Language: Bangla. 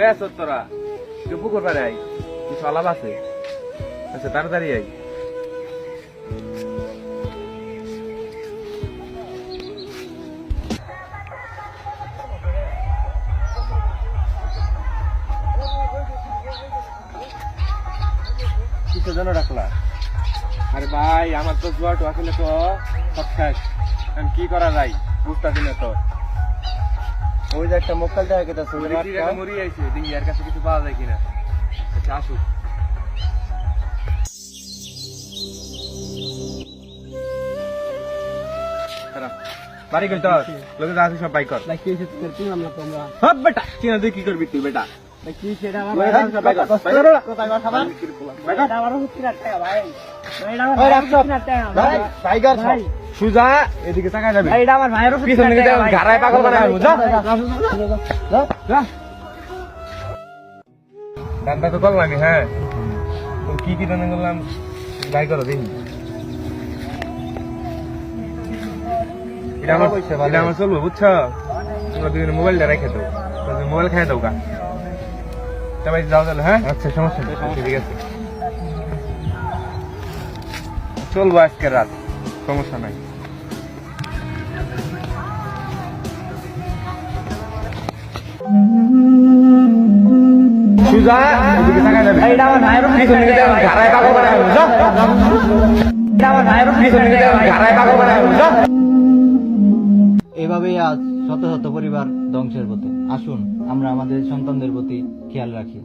কয়ে আছো তোরা কেউ পুকুর পারে আই কিছু আলাপ আছে আচ্ছা তাড়াতাড়ি আই কিসের জন্য রাখলা? আরে ভাই আমার তো জুয়া টুয়া খেলে তো সব শেষ, এখন কি করা যায় বুঝতেছি না তো। ওই যে একটা মক্কাল টাকা কেটেছে মরি আইছে দেখি এর কাছে কিছু পাওয়া যায় কিনা। আচ্ছা আসুক। বাড়ি কই তোর? লোকে আছে সব বাইক কর। ভাই কি হয়েছে তোর? চিনলাম না তো আমরা। হপ বেটা চিনা তুই কি করবি তুই বেটা? ভাই কি সেটা আমার ভাই, ভাই ভাই, ভাই, কষ্ট ভাই, করো না। ভাই, কোথায় কথা বল? ভাই, ভাই আমারও 70 টাকা ভাই। ভাই এটা আমার ভাই, ভাইয়ের রাখছো। 70 টাকা ভাই, ভাই। টাইগার ভাই। সুজা এদিকে তাকায় যাবি। ভাই এটা আমার ভাইয়েরও 70 পিছন দিকে টাকা ভাই। গাড়ায় পাগল বানায় যা যা। যা দান্দা তো করলাম আমি, হ্যাঁ তো কি কি রান্না করলাম যাই করো দেখি। এটা আমার চলবো বুঝছো? তোমরা দুজনে মোবাইলটা রেখে দাও, মোবাইল খেয়ে দাও গা। সবাই যাও তাহলে, হ্যাঁ আচ্ছা সমস্যা নেই, ঠিক আছে চলবো আজকে রাত, সমস্যা নাই। সুজা এদিকে তাকায় যাবি। ভাই এটা আমার ভাইয়েরও 70 পিছন দিকে টাকা ভাই। গাড়ায় পাগল বানায় যা এটা আমার ভাইয়েরও পিছন 70 দিকে টাকা ভাই। গাড়ায় পাগল বানায় যা। এভাবেই আজ শত শত পরিবার ধ্বংসের পথে। আসুন আমরা আমাদের সন্তানদের প্রতি খেয়াল রাখি।